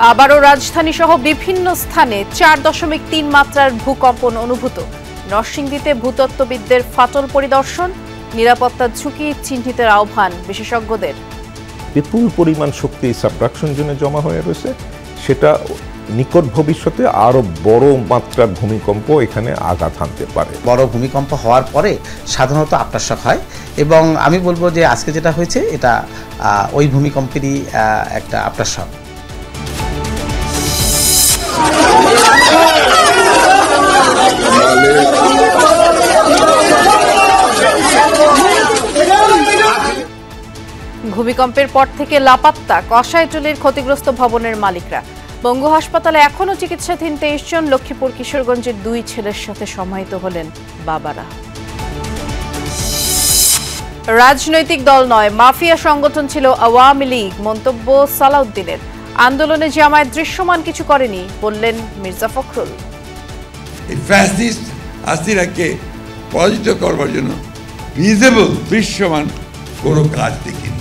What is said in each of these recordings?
আবারও রাজধানী সহ বিভিন্ন স্থানে 4.3 মাত্রার ভূকম্পন অনুভূত। নরসিংদীতে ভূতত্ত্ববিদদের ফাটল পরিদর্শন, নিরাপত্তার ঝুঁকি চিহ্নিতের আহ্বান বিশেষজ্ঞদের। বিপুল পরিমাণ শক্তি সাবডাকশন জোনে জমা হয়ে রয়েছে, সেটা নিকট ভবিষ্যতে আরো বড় মাত্রার ভূমিকম্প এখানে আঘাত হানতে পারে। বড় ভূমিকম্প হওয়ার পরে সাধারণত আফটারশক হয় এবং আমি বলবো যে আজকে যেটা হয়েছে এটা ওই ভূমিকম্পেরই একটা আফটারশক। ভূমিকম্পের পর থেকে লাপাত্তা কষাইটুলির ক্ষতিগ্রস্ত ভবনের মালিকরা। বঙ্গ হাসপাতালে এখনও চিকিৎসাধীন 23 জন। লক্ষ্মীপুর কিশোরগঞ্জের 2 ছেলের সাথে সমাহিত হলেন বাবারা। রাজনৈতিক দল নয়, মাফিয়া সংগঠন ছিল আওয়ামী লীগ, মন্তব্য সালাউদ্দিনের। আন্দোলনে জামায়াত দৃশ্যমান কিছু করেনি বললেন মির্জা ফখরুল। ফ্যাসিস্ট হাসিনাকে পরাজিত করবার জন্য ভিজিবল দৃশ্যমান কোনো কাজ দেখিনি।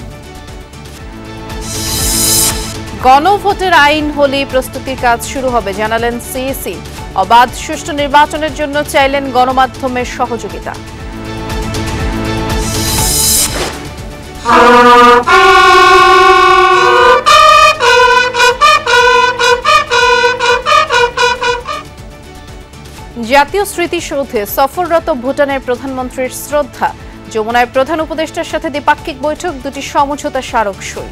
গণভোটের আইন হলেই প্রস্তুতির কাজ শুরু হবে জানালেন সিইসি। অবাধ সুষ্ঠু নির্বাচনের জন্য চাইলেন গণমাধ্যমের সহযোগিতা। জাতীয় স্মৃতিসৌধে সফররত ভুটানের প্রধানমন্ত্রীর শ্রদ্ধা। যমুনায় প্রধান উপদেষ্টার সাথে দ্বিপাক্ষিক বৈঠক, 2টি সমঝোতা স্মারক সই।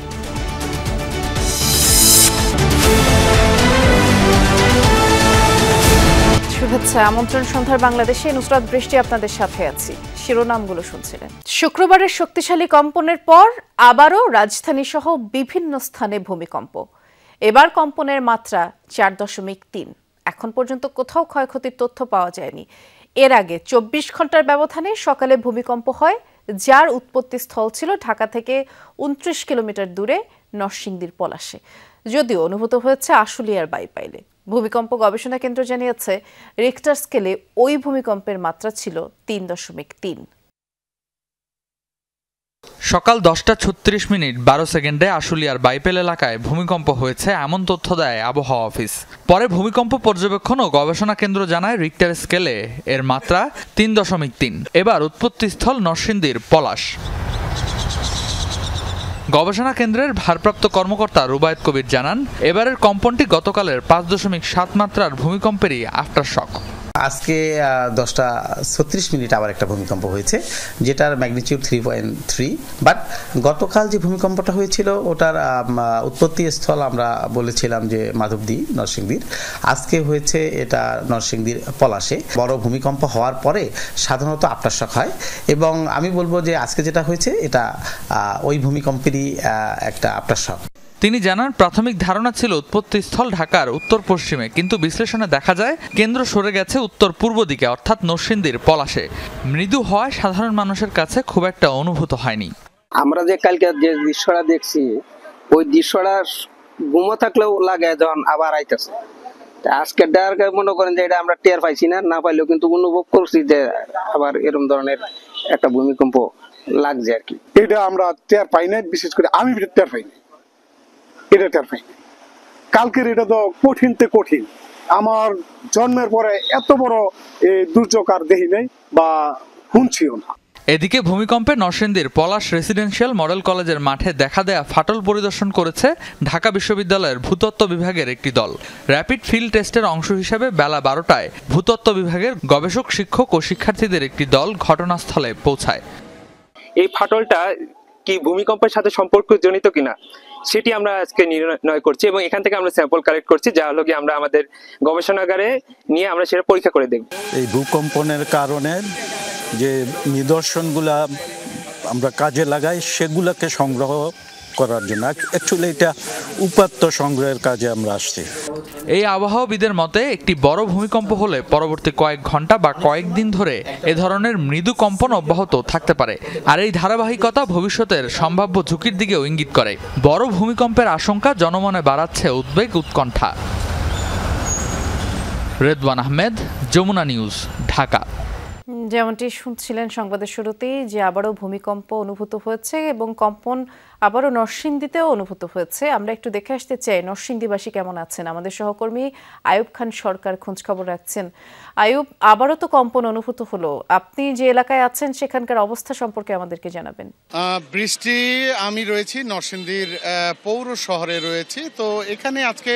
শুভেচ্ছা, আমন্ত্রণ সন্ধ্যার বাংলাদেশে। নুসরাত বৃষ্টি আপনাদের সাথে আছি। শিরোনামগুলো শুনছিলেন। শুক্রবারের শক্তিশালী কম্পনের পর আবারও রাজধানী সহ বিভিন্ন স্থানে ভূমিকম্প। এবার কম্পনের মাত্রা 4.3। এখন পর্যন্ত কোথাও ক্ষয়ক্ষতির তথ্য পাওয়া যায়নি। এর আগে 24 ঘন্টার ব্যবধানে সকালে ভূমিকম্প হয়, যার উৎপত্তি স্থল ছিল ঢাকা থেকে 29 কিলোমিটার দূরে নরসিংদীর পলাশে। যদিও অনুভূত হয়েছে আশুলিয়ার বাইপাইলে। ভূমিকম্প গবেষণা কেন্দ্র জানিয়েছে রিক্টার স্কেলে ওই ভূমিকম্পের মাত্রা ছিল 3.3। সকাল 10:36 12 সেকেন্ডে আশুলিয়ার বাইপেল এলাকায় ভূমিকম্প হয়েছে এমন তথ্য দেয় আবহাওয়া অফিস। পরে ভূমিকম্প পর্যবেক্ষণ ও গবেষণা কেন্দ্র জানায় রিক্টার স্কেলে এর মাত্রা 3.3। এবার উৎপত্তিস্থল নরসিংদীর পলাশ। গবেষণা কেন্দ্রের ভারপ্রাপ্ত কর্মকর্তা রুবায়েত কবির জানান, এবারের কম্পনটি গতকালের 5.7 মাত্রার ভূমিকম্পেরই আফটারশক। আজকে 10:36 আবার একটা ভূমিকম্প হয়েছে, যেটার ম্যাগনিটিউড 3.3। বাট গতকাল যে ভূমিকম্পটা হয়েছিল ওটার উৎপত্তি স্থল আমরা বলেছিলাম যে মাধবদী নরসিংদীর। আজকে হয়েছে এটা নরসিংদীর পলাশে। বড় ভূমিকম্প হওয়ার পরে সাধারণত আফটারশক হয় এবং আমি বলবো যে আজকে যেটা হয়েছে এটা ওই ভূমিকম্পেরই একটা আফটারশক। তিনি জানান, প্রাথমিক ধারণা ছিল উৎপত্তিস্থল ঢাকার উত্তর পশ্চিমে, কিন্তু বিশ্লেষণে দেখা যায় কেন্দ্র সরে গেছে উত্তর পূর্ব দিকে, অর্থাৎ নরসিংদীর পলাশে। মৃদু হওয়ায় সাধারণ মানুষের কাছে খুব একটা অনুভূত হয়নি। আমরা যে কালকে যে দৃশ্যটা দেখছি, ওই দৃশ্যটা ঘুমো থাকলেও লাগে যখন আবার আইতেছে। আজকে মনে করেন যে এটা আমরা টের পাইছি না পাইলেও কিন্তু অনুভব করছি যে আবার এরকম ধরনের একটা ভূমিকম্প লাগছে আর কি। এটা আমরা টের পাই না, বিশেষ করে আমি টের পাই না। কালকের এটা তো কঠিন। আমার জন্মের পরে এত বড় দুর্যোগ আর দেখি নাই বা শুনছিও না। এদিকে ভূমিকম্পে নরসিংদীর পলাশ রেসিডেন্সিয়াল মডেল কলেজের মাঠে দেখা দেয়া ফাটল পরিদর্শন করেছে ঢাকা বিশ্ববিদ্যালয়ের ভূতত্ত্ব বিভাগের একটি দল। র্যাপিড ফিল্ড টেস্টের অংশ হিসেবে বেলা 12টায় ভূতত্ত্ব বিভাগের গবেষক, শিক্ষক ও শিক্ষার্থীদের একটি দল ঘটনাস্থলে পৌঁছায়। এই ফাটলটা কি ভূমিকম্পের সাথে সম্পর্কজনিত কিনা সেটি আমরা আজকে নির্ণয় করছি এবং এখান থেকে আমরা স্যাম্পল কালেক্ট করছি, যা হলো কি আমরা আমাদের গবেষণাগারে নিয়ে আমরা সেটা পরীক্ষা করে দেখব। এই ভূকম্পনের কারণে যে নিদর্শনগুলা আমরা কাজে লাগাই সেগুলাকে সংগ্রহ করার জন্য, অ্যাকচুয়ালি এটা উপাত্ত সংগ্রহের কাজে আমরা আসছি। এই আবহাওয়াবিদের মতে একটি বড় ভূমিকম্প হলে পরবর্তী কয়েক ঘন্টা বা কয়েকদিন ধরে এ ধরনের মৃদু কম্পন অব্যাহত থাকতে পারে, আর এই ধারাবাহিকতা ভবিষ্যতের সম্ভাব্য ঝুঁকির দিকেও ইঙ্গিত করে। বড় ভূমিকম্পের আশঙ্কা জনমনে বাড়াচ্ছে উদ্বেগ, উৎকণ্ঠা। রেদওয়ান আহমেদ, যমুনা নিউজ, ঢাকা। যেমনটি শুনছিলেন সংবাদের শুরুতেই যে আবারও ভূমিকম্প অনুভূত হয়েছে এবং কম্পন আবারও নরসিংদীতেও অনুভূত হয়েছে। আমরা একটু দেখে আসতে চাই নরসিংদীবাসী কেমন আছেন। আমাদের সহকর্মী আয়ুব খান সরকার খোঁজ খবর রাখছেন। আয়ুব, আবারও তো কম্পন অনুভূত হলো, আপনি যে এলাকায় আছেন সেখানকার অবস্থা সম্পর্কে আমাদেরকে জানাবেন। বৃষ্টি, আমি রয়েছি নরসিংদীর পৌর শহরে রয়েছি। তো এখানে আজকে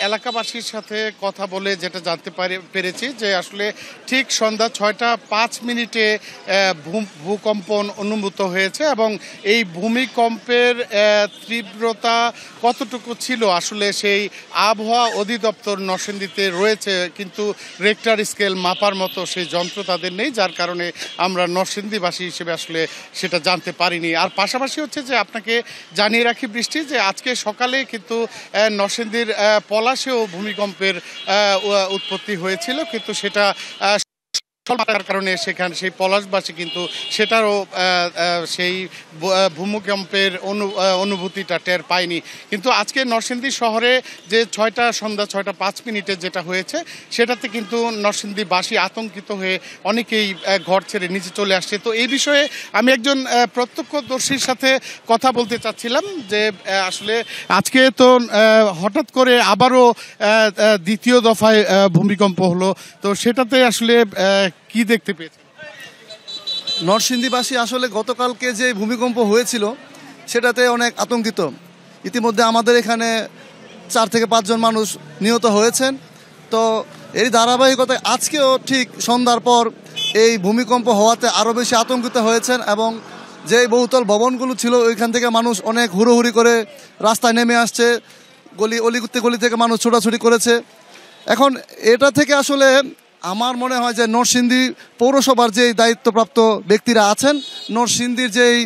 এলাকাবাসীর সাথে কথা বলে যেটা জানতে পেরেছি যে আসলে ঠিক সন্ধ্যা 6:05 ভূকম্পন অনুভূত হয়েছে এবং এই ভূমিকম্পের তীব্রতা কতটুকু ছিল আসলে সেই আবহাওয়া অধিদপ্তর নরসিংদীতে রয়েছে, কিন্তু রেক্টার স্কেল মাপার মতো সেই যন্ত্র তাদের নেই, যার কারণে আমরা নরসিংদীবাসী হিসেবে আসলে সেটা জানতে পারিনি। আর পাশাপাশি হচ্ছে যে আপনাকে জানিয়ে রাখি বৃষ্টি, যে আজকে সকালে কিন্তু নরসিংদীর পলাশেও ভূমিকম্পের উৎপত্তি হয়েছিল, কিন্তু সেটা কারণে সেখানে সেই পলাশবাসী কিন্তু সেটারও সেই ভূমিকম্পের অনুভূতিটা টের পায়নি। কিন্তু আজকে নরসিংদী শহরে যে সন্ধ্যা 6:05 যেটা হয়েছে সেটাতে কিন্তু নরসিংদীবাসী আতঙ্কিত হয়ে অনেকেই ঘর ছেড়ে নিচে চলে আসছে। তো এই বিষয়ে আমি একজন প্রত্যক্ষদর্শীর সাথে কথা বলতে চাচ্ছিলাম যে আসলে আজকে তো হঠাৎ করে আবারও দ্বিতীয় দফায় ভূমিকম্প হলো, তো সেটাতে আসলে কি দেখতে পেয়েছেন? নরসিংদীবাসী আসলে গতকালকে যে ভূমিকম্প হয়েছিল সেটাতে অনেক আতঙ্কিত। ইতিমধ্যে আমাদের এখানে 4 থেকে 5 জন মানুষ নিহত হয়েছেন। তো এই ধারাবাহিকতায় আজকেও ঠিক সন্ধ্যার পর এই ভূমিকম্প হওয়াতে আরও বেশি আতঙ্কিত হয়েছেন এবং যে বহুতল ভবনগুলো ছিল ওইখান থেকে মানুষ অনেক হুড়োহুড়ি করে রাস্তায় নেমে আসছে, গলি থেকে মানুষ ছোটাছুটি করেছে। এখন এটা থেকে আসলে আমার মনে হয় যে নরসিংদী পৌরসভার যে দায়িত্বপ্রাপ্ত ব্যক্তিরা আছেন, নরসিংদীর যেই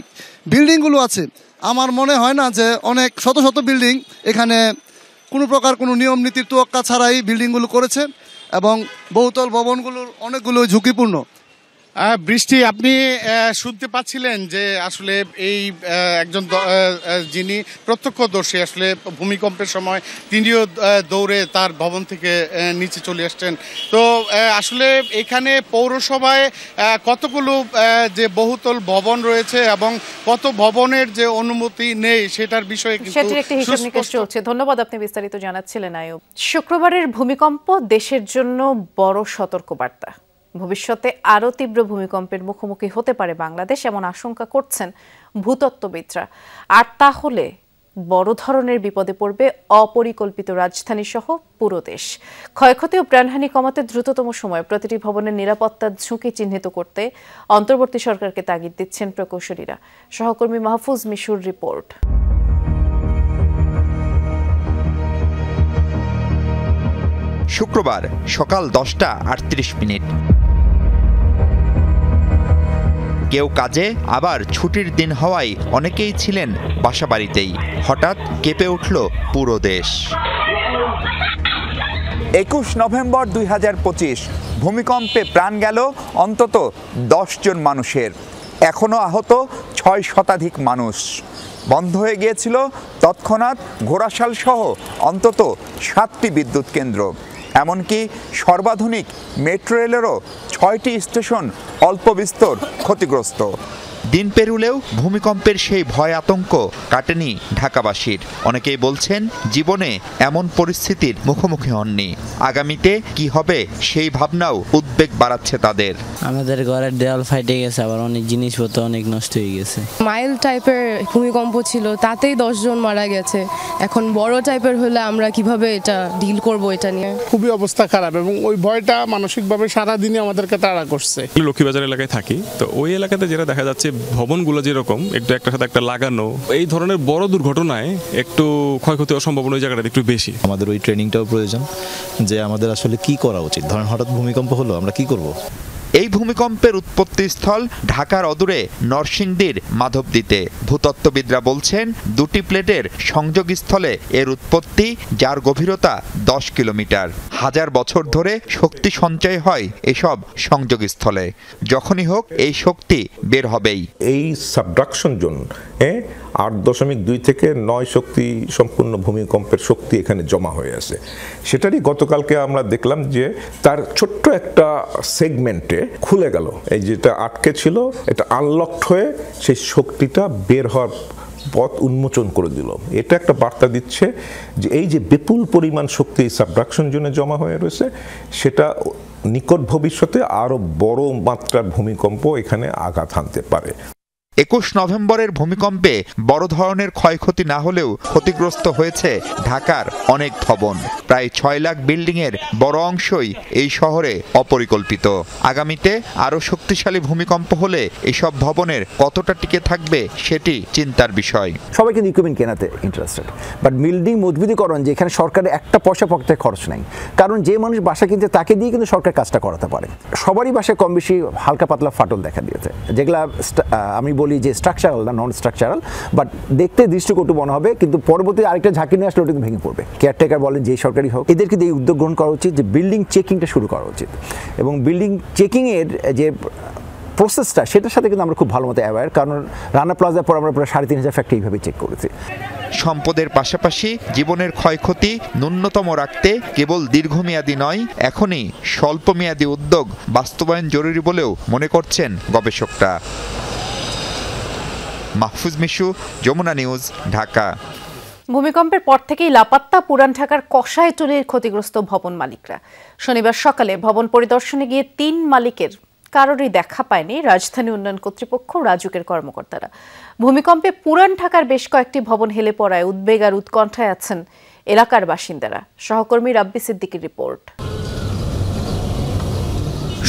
বিল্ডিংগুলো আছে, আমার মনে হয় না যে অনেক শত শত বিল্ডিং এখানে কোনো প্রকার কোনো নিয়ম নীতির তোয়াক্কা ছাড়াই বিল্ডিংগুলো করেছে এবং বহুতল ভবনগুলোর অনেকগুলো ঝুঁকিপূর্ণ। বৃষ্টি, আপনি শুনতে পাচ্ছিলেন যে আসলে এই একজন যিনি প্রত্যক্ষদর্শী আসলে ভূমিকম্পের সময় তিনিও দৌড়ে তার ভবন থেকে নিচে চলে আসছেন। তো আসলে এখানে পৌরসভায় কতগুলো যে বহুতল ভবন রয়েছে এবং কত ভবনের যে অনুমতি নেই সেটার বিষয়ে সেটির একটি হিসাব নিকাশ চলছে। ধন্যবাদ, আপনি বিস্তারিত জানাচ্ছিলেন আয়ুব। শুক্রবারের ভূমিকম্প দেশের জন্য বড় সতর্কবার্তা। ভবিষ্যতে আরও তীব্র ভূমিকম্পের মুখোমুখি হতে পারে বাংলাদেশ, এমন আশঙ্কা করছেন ভূতত্ত্ববিদরা। আর তাহলে বড় ধরনের বিপদে পড়বে অপরিকল্পিত রাজধানী সহ পুরো দেশ। ক্ষয়ক্ষতি ও প্রাণহানি কমাতে দ্রুততম সময়ে প্রতিটি ভবনের নিরাপত্তার ঝুঁকি চিহ্নিত করতে অন্তর্বর্তী সরকারকে তাগিদ দিচ্ছেন প্রকৌশলীরা। সহকর্মী মাহফুজ মিশুর রিপোর্ট। শুক্রবার সকাল 10:38। কেউ কাজে, আবার ছুটির দিন হওয়ায় অনেকেই ছিলেন বাসাবাড়িতেই। হঠাৎ কেঁপে উঠল পুরো দেশ। 21 নভেম্বর 2025 ভূমিকম্পে প্রাণ গেল অন্তত 10 জন মানুষের। এখনও আহত 6 শতাধিক মানুষ। বন্ধ হয়ে গিয়েছিল তৎক্ষণাৎ ঘোড়াশাল সহ অন্তত 7টি বিদ্যুৎ কেন্দ্র। এমনকি সর্বাধুনিক মেট্রো রেলেরও 6টি স্টেশন অল্প বিস্তর ক্ষতিগ্রস্ত। দিন পেরুলেও ভূমিকম্পের সেই ভয় আতঙ্ক কাটেনি ঢাকাবাসীর। অনেকেই বলছেন জীবনে এমন পরিস্থিতির মুখোমুখি হননি। আগামীতে কি হবে সেই ভাবনাও উদ্বেগ বাড়াচ্ছে তাদের। আমাদের ঘরের দেওয়াল ফাইটে গেছে, আবার অনেক জিনিসপত্র অনেক নষ্ট হয়ে গেছে। মাইল টাইপের ভূমিকম্প ছিল, তাতেই 10 জন মারা গেছে। এখন বড় টাইপের হলে আমরা কিভাবে এটা ডিল করব, এটা নিয়ে খুবই অবস্থা খারাপ এবং ওই ভয়টা মানসিকভাবে সারাদিনই আমাদেরকে তাড়া করছে। লক্ষ্মীবাজার এলাকায় থাকি, তো ওই এলাকাতে যেটা দেখা যাচ্ছে ভবনগুলো যেরকম একটু একটার সাথে একটা লাগানো, এই ধরনের বড় দুর্ঘটনায় একটু ক্ষয়ক্ষতি হওয়ার সম্ভাবনা ওই জায়গাটা একটু বেশি। আমাদের ওই ট্রেনিংটাও প্রয়োজন যে আমাদের আসলে কি করা উচিত। ধরেন হঠাৎ ভূমিকম্প হলো, আমরা কি করব। এই ভূমিকম্পের উৎপত্তিস্থল ঢাকার অদূরে নরসিংদীর মাধবদীতে। ভূতত্ত্ববিদরা বলছেন 2টি প্লেটের সংযোগস্থলে এর উৎপত্তি, যার গভীরতা 10 কিলোমিটার। 1000 বছর ধরে শক্তি সঞ্চয় হয় এসব সংযোগস্থলে। যখনই হোক এই শক্তি বের হবেই। এই সাবডাকশন জোন 8.2 থেকে 9 শক্তি সম্পূর্ণ ভূমিকম্পের শক্তি এখানে জমা হয়ে আছে। সেটারই গতকালকে আমরা দেখলাম যে তার ছোট্ট একটা সেগমেন্টে খুলে গেল, এই যেটা আটকে ছিল এটা আনলকড হয়ে সেই শক্তিটা বের হওয়ার পথ উন্মোচন করে দিল। এটা একটা বার্তা দিচ্ছে যে এই যে বিপুল পরিমাণ শক্তি সাবডাকশন জোনে জমা হয়ে রয়েছে সেটা নিকট ভবিষ্যতে আরো বড় মাত্রার ভূমিকম্প এখানে আঘাত হানতে পারে। 21 নভেম্বরের ভূমিকম্পে বড় ধরনের ক্ষয়ক্ষতি না হলেও ক্ষতিগ্রস্ত হয়েছে ঢাকার অনেক ভবন। প্রায় 6 লাখ বিল্ডিংয়ের বড় অংশই এই শহরে অপরিকল্পিত। আগামীতে আরও শক্তিশালী ভূমিকম্প হলে এসব ভবনের কতটা টিকে থাকবে সেটি চিন্তার বিষয়। সবাই কিন্তু ইকুইপমেন্ট কেনাতে ইন্টারেস্টেড, বাট বিল্ডিং মজবুতিকরণ যে এখানে সরকারের একটা পয়সা পকেটে খরচ নাই, কারণ যে মানুষ বাসা কিনতে তাকে দিয়ে কিন্তু সরকার কাজটা করাতে পারে। সবারই বাসায় কম বেশি হালকা পাতলা ফাটল দেখা দিয়েছে, যেগুলা আমি বলি যে স্ট্রাকচারাল না নন স্ট্রাকচারাল, বাট দেখতে দৃষ্টিকটু মনে হবে, কিন্তু পরবর্তী আরেকটা ঝাঁকি নিয়ে আসলে ওটা ভেঙে পড়বে। কেয়ারটেকার বলেন যেই সরকারি হোক, এদেরকে এই উদ্যোগ গ্রহণ করা উচিত যে বিল্ডিং চেকিংটা শুরু করা উচিত, এবং বিল্ডিং চেকিংয়ের যে প্রসেসটা সেটার সাথে কিন্তু আমরা খুব ভালো মতো অ্যাওয়্যার, কারণ রানা প্লাজার পর আমরা প্রায় 3500 ফ্যাক্টরি এইভাবে চেক করেছি। সম্পদের পাশাপাশি জীবনের ক্ষয়ক্ষতি ন্যূনতম রাখতে কেবল দীর্ঘমেয়াদী নয়, এখনই স্বল্পমেয়াদী উদ্যোগ বাস্তবায়ন জরুরি বলেও মনে করছেন গবেষকরা। মাহফুজ মিশু, যমুনা নিউজ, ঢাকা। ভূমিকম্পের পর থেকেই লাপাত্তা পুরান ঢাকার কষাইটুলির ক্ষতিগ্রস্ত ভবন মালিকরা। শনিবার সকালে ভবন পরিদর্শনে গিয়ে 3 মালিকের কারোরই দেখা পায়নি রাজধানী উন্নয়ন কর্তৃপক্ষ রাজুকের কর্মকর্তারা। ভূমিকম্পে পুরান ঢাকার বেশ কয়েকটি ভবন হেলে পড়ায় উদ্বেগ আর উৎকণ্ঠায় আছেন এলাকার বাসিন্দারা। সহকর্মী রাব্বি সিদ্দিকীর রিপোর্ট।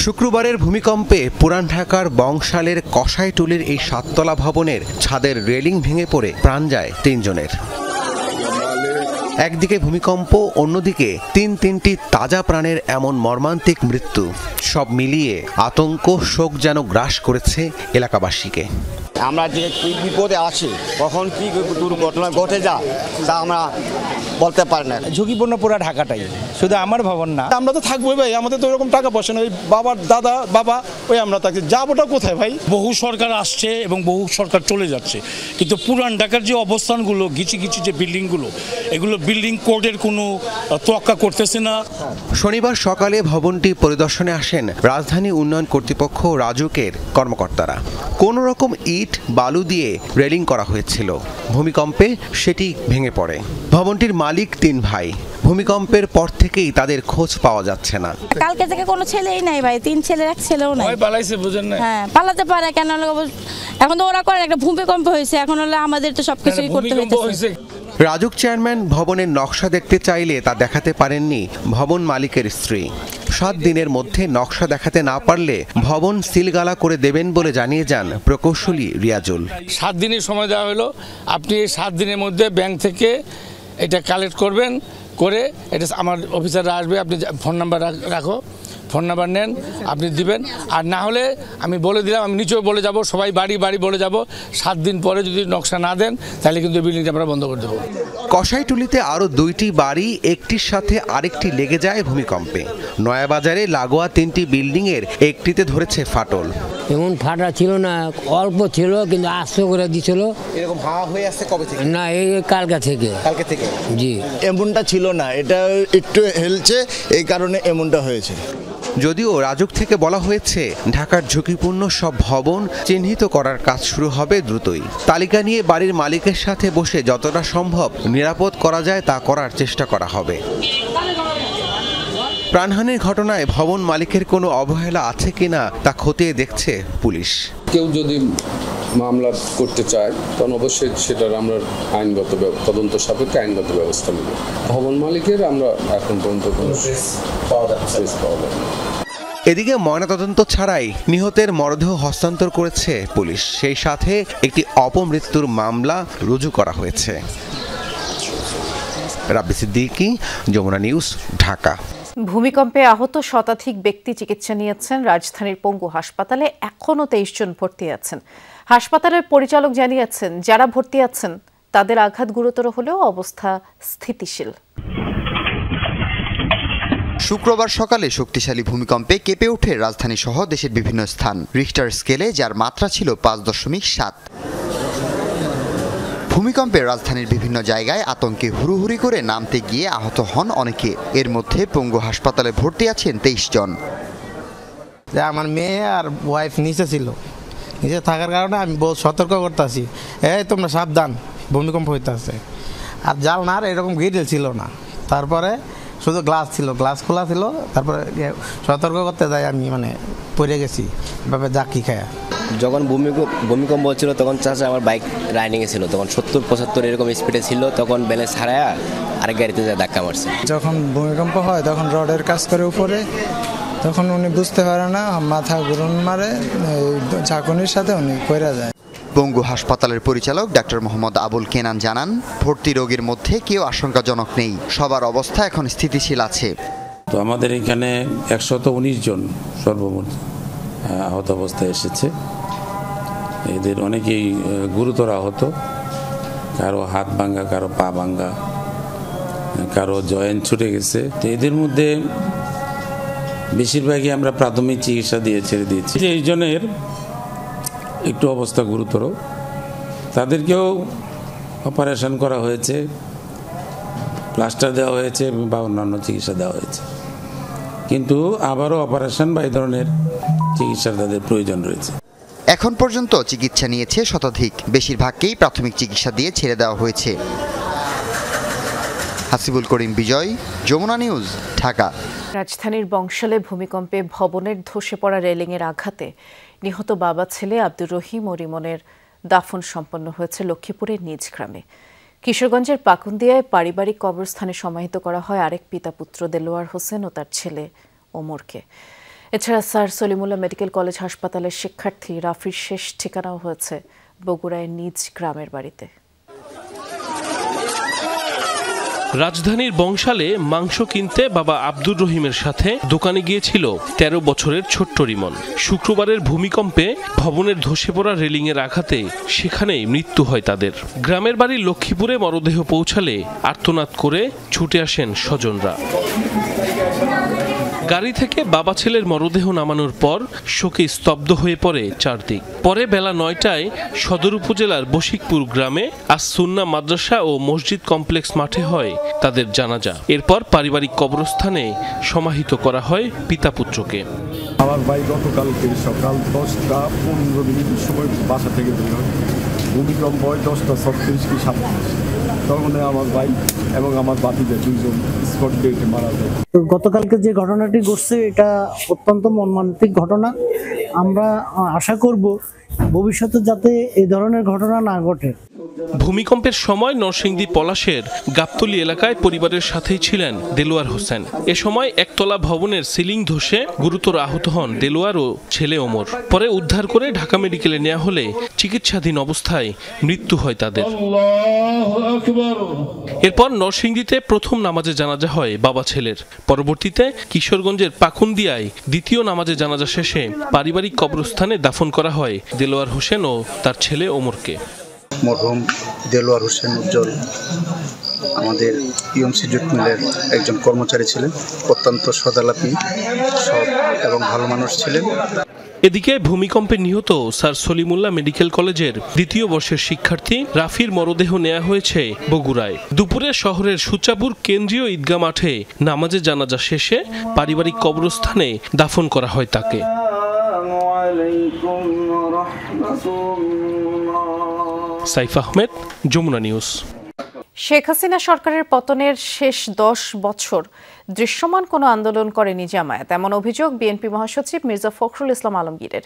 শুক্রবারের ভূমিকম্পে পুরান ঢাকার বংশালের কষাইটুলির এই 7তলা ভবনের ছাদের রেলিং ভেঙে পড়ে প্রাণ যায় 3 জনের। একদিকে ভূমিকম্প, অন্যদিকে তিনটি তাজা প্রাণের এমন মর্মান্তিক মৃত্যু, সব মিলিয়ে আতঙ্ক শোক যেন গ্রাস করেছে এলাকাবাসীকে। আমরা যে কি বিপদে আছি, কখন কি দুর্ঘটনা ঘটে যায় তা আমরা বলতে পারি না। ঝুঁকিপূর্ণ পুরা ঢাকাটাই, শুধু আমার ভবন না, আমরা তো থাকবোই ভাই, আমাদের তো এরকম টাকা পয়সা নেই, বাবার দাদা বাবা ওই আমরা থাকছি, যাবোটা কোথায় ভাই? বহু সরকার আসছে এবং বহু সরকার চলে যাচ্ছে, কিন্তু পুরান ঢাকার যে অবস্থানগুলো, গিচি যে বিল্ডিংগুলো, এগুলো বিল্ডিং কোডের কোনো তোয়াক্কা করতেছে না। শনিবার সকালে ভবনটি পরিদর্শনে আসেন রাজধানী উন্নয়ন কর্তৃপক্ষ রাজুকের কর্মকর্তারা। কোনো রকম ইট বালু দিয়ে রেলিং করা হয়েছিল, ভূমিকম্পে সেটি ভেঙে পড়ে। ভবনটির মালিক 3 ভাই। ভূমিকম্পের পর থেকেই তাদের খোঁজ পাওয়া যাচ্ছে না। কালকে থেকে কোনো ছেলেই নাই ভাই, 3 ছেলের এক ছেলেও নাই। পালাইছে, বুঝেন না? হ্যাঁ, পালাতে পারে কেন? এখন তো ওরা করেন, একটা ভূমিকম্প হয়েছে, এখন হলে আমাদের তো সবকিছুই করতে হইতেছে। রাজুক চেয়ারম্যান ভবনের নকশা দেখতে চাইলে তা দেখাতে পারেননি ভবন মালিকের স্ত্রী। 7 দিনের মধ্যে নকশা দেখাতে না পারলে ভবন সিলগালা করে দেবেন বলে জানিয়ে যান প্রকৌশলী রিয়াজুল। 7 দিনের সময় দেওয়া হলো, আপনি এই 7 দিনের মধ্যে ব্যাংক থেকে এটা কালেক্ট করবেন, করে এটা আমার অফিসাররা আসবে, আপনি ফোন নাম্বার রাখো, ফোন নাম্বার নেন, আপনি দিবেন। আর না হলে আমি বলে দিলাম, আমি নিচেও বলে যাব, সবাই বাড়ি বলে যাব, 7 দিন পরে যদি নকশা না দেন তাহলে কিন্তু বিল্ডিংটা আমরা বন্ধ করে দেবো। কষাইটুলিতে আরও 2টি বাড়ি একটির সাথে আরেকটি লেগে যায় ভূমিকম্পে। নয়াবাজারে লাগোয়া 3টি বিল্ডিংয়ের একটিতে ধরেছে ফাটল। এমন ফাটা ছিল না, অল্প ছিল, কিন্তু আস্তে করে দিছিল। এরকম হাওয়া হয়ে আসছে কবে থেকে? না, এই কালকে থেকে। জি, এমনটা ছিল না, এটা একটু হেলছে, এই কারণে এমনটা হয়েছে। যদিও রাজুক থেকে বলা হয়েছে ঢাকার ঝুঁকিপূর্ণ সব ভবন চিহ্নিত করার কাজ শুরু হবে দ্রুতই। তালিকা নিয়ে বাড়ির মালিকের সাথে বসে যতটা সম্ভব নিরাপদ করা যায় তা করার চেষ্টা করা হবে। প্রাণহানির ঘটনায় ভবন মালিকের কোনো অবহেলা আছে কিনা তা খতিয়ে দেখছে পুলিশ। কেউ যদি মামলা করতে চায় তখন অবশ্যই সেটার আমরা আইনগত তদন্ত সাপেক্ষে আইনগত ব্যবস্থা নেব। ভবন মালিকের আমরা এখন পর্যন্ত কোনো পাওয়া যাচ্ছে। এদিকে ময়নাতদন্ত ছাড়াই নিহতের মরদেহ হস্তান্তর করেছে পুলিশ, সেই সাথে একটি অপমৃত্যুর মামলা রুজু করা হয়েছে। রাব্বি সিদ্দিকী, যমুনা নিউজ, ঢাকা। ভূমিকম্পে আহত শতাধিক ব্যক্তি চিকিৎসা নিয়েছেন রাজধানীর পঙ্গু হাসপাতালে। এখনও 23 জন ভর্তি আছেন। হাসপাতালের পরিচালক জানিয়েছেন, যারা ভর্তি আছেন তাদের আঘাত গুরুতর হলেও অবস্থা স্থিতিশীল। শুক্রবার সকালে শক্তিশালী ভূমিকম্পে কেঁপে ওঠে রাজধানী সহ দেশের বিভিন্ন স্থান। রিখটার স্কেলে যার মাত্রা ছিল 5.7। ভূমিকম্পে রাজধানীর বিভিন্ন জায়গায় আতঙ্কে হুড়োহুড়ি করে নামতে গিয়ে আহত হন অনেকে। এর মধ্যে পঙ্গু হাসপাতালে ভর্তি আছেন 23 জন। যে আমার মেয়ে আর ওয়াইফ নিচে ছিল, নিচে থাকার কারণে আমি বহুত সতর্ক করতেছি, এই তোমরা সাবধান ভূমিকম্প হইতেছে। আর জানলার এরকম গ্রিল ছিল না, তারপরে শুধু গ্লাস ছিল, গ্লাস খোলা ছিল, তারপরে সতর্ক করতে যাই আমি মানে পড়ে গেছি এভাবে জাকি খায়া। যখন ভূমিকম্প হচ্ছিল তখন চাচা আমার বাইক রাইডিংয়ে ছিল, তখন 70-75 এরকম স্পিডে ছিল, তখন ব্যালেন্স হারায়া আরেক গাড়িতে যায় ধাক্কা মারছে। যখন ভূমিকম্প হয় তখন রডের কাজ করে উপরে, তখন উনি বুঝতে পারে না, মাথা ঘুরন মারে, ঝাঁকুনির সাথে উনি পড়ে যায়। পঙ্গু হাসপাতালের পরিচালক ডাক্তার মোহাম্মদ আবুল কেনান জানান, ভর্তি রোগীর মধ্যে কেউ আশঙ্কাজনক নেই, সবার অবস্থা এখন স্থিতিশীল আছে। তো আমাদের এখানে 119 জন সর্বমোট আহত অবস্থায় এসেছে। এদের অনেকেই গুরুতর আহত, কারো হাত ভাঙ্গা, কারো পা ভাঙ্গা, কারো জয়েন্ট ছুটে গেছে। তো এদের মধ্যে বেশিরভাগই আমরা প্রাথমিক চিকিৎসা দিয়ে ছেড়ে দিয়েছি। এই জনের একটু অবস্থা গুরুতর, তাদেরকেও অপারেশন করা হয়েছে, প্লাস্টার দেওয়া হয়েছে বা অন্যান্য চিকিৎসা দেওয়া হয়েছে, কিন্তু আবারও অপারেশন বা এই ধরনের চিকিৎসার তাদের প্রয়োজন রয়েছে। এখন পর্যন্ত চিকিৎসা নিয়েছে শতাধিক, বেশিরভাগকেই প্রাথমিক চিকিৎসা দিয়ে ছেড়ে দেওয়া হয়েছে। হাসিবুল করিম বিজয়, যমুনা নিউজ, ঢাকা। রাজধানীর বংশালে ভূমিকম্পে ভবনের ধসে পড়া রেলিংয়ের আঘাতে নিহত বাবা ছেলে আব্দুর রহিম ও রিমনের দাফন সম্পন্ন হয়েছে লক্ষ্মীপুরের নিজ গ্রামে। কিশোরগঞ্জের পাকুন্দিয়ায় পারিবারিক কবরস্থানে সমাহিত করা হয় আরেক পিতা পুত্র দেলোয়ার হোসেন ও তার ছেলে ওমরকে। এছাড়া স্যার সলিমুল্লাহ মেডিকেল কলেজ হাসপাতালের শিক্ষার্থী রাফির শেষ ঠিকানাও হয়েছে বগুড়ায় নিজ গ্রামের বাড়িতে। রাজধানীর বংশালে মাংস কিনতে বাবা আব্দুর রহিমের সাথে দোকানে গিয়েছিল 13 বছরের ছোট্ট রিমন। শুক্রবারের ভূমিকম্পে ভবনের ধসে পড়া রেলিংয়ের আঘাতে সেখানেই মৃত্যু হয় তাদের। গ্রামের বাড়ি লক্ষ্মীপুরে মরদেহ পৌঁছালে আর্তনাদ করে ছুটে আসেন স্বজনরা। গাড়ি থেকে বাবা ছেলের মরদেহ নামানোর পর শোকে স্তব্ধ হয়ে পড়ে চারদিক। পরে বেলা 9টায় সদর উপজেলার বশিকপুর গ্রামে আস-সুন্নাহ মাদ্রাসা ও মসজিদ কমপ্লেক্স মাঠে হয় তাদের জানাজা। এরপর পারিবারিক কবরস্থানে সমাহিত করা হয় পিতা পুত্রকে। আমার ভাই গতকালকে সকাল 10:15 সময় বাসা থেকে বের হয়, ভূমিকম্প হয় 10:36 কি 37, তখন আমার ভাই এবং আমার বাতিজা দুইজন স্পট ডেটে মারা যায়। গতকালকে যে ঘটনাটি ঘটছে এটা অত্যন্ত মর্মান্তিক ঘটনা। আমরা আশা করব ভবিষ্যতে যাতে এই ধরনের ঘটনা না ঘটে। ভূমিকম্পের সময় নরসিংদী পলাশের গাবতলী এলাকায় পরিবারের সাথেই ছিলেন দেলোয়ার হোসেন। এ সময় একতলা ভবনের সিলিং ধসে গুরুতর আহত হন দেলোয়ার ও ছেলে ওমর। পরে উদ্ধার করে ঢাকা মেডিকেলে নেওয়া হলে চিকিৎসাধীন অবস্থায় মৃত্যু হয় তাদের। এরপর নরসিংদীতে প্রথম নামাজে জানাজা হয় বাবা ছেলের। পরবর্তীতে কিশোরগঞ্জের পাকুন্দিয়ায় দ্বিতীয় নামাজে জানাজা শেষে পারিবারিক কবরস্থানে দাফন করা হয় দেলোয়ার হোসেন ও তার ছেলে ওমরকে। মরহুম দেলোয়ার হোসেন উজ্জ্বল আমাদের ইএমসি জুট মিলের একজন কর্মচারী ছিলেন, অত্যন্ত সদালাপী, সৎ এবং ভালো মানুষ ছিলেন। এদিকে ভূমিকম্পে নিহত স্যার সলিমুল্লাহ মেডিকেল কলেজের দ্বিতীয় বর্ষের শিক্ষার্থী রাফির মরদেহ নেওয়া হয়েছে বগুড়ায়। দুপুরে শহরের সুচাপুর কেন্দ্রীয় ঈদগাহ মাঠে নামাজে জানাজা শেষে পারিবারিক কবরস্থানে দাফন করা হয় তাকে। সাইফ আহমেদ, যমুনা নিউজ। শেখ হাসিনা সরকারের পতনের শেষ 10 বছর দৃশ্যমান কোনো আন্দোলন করেনি জামায়াত, এমন অভিযোগ বিএনপি মহাসচিব মির্জা ফখরুল ইসলাম আলমগীরের।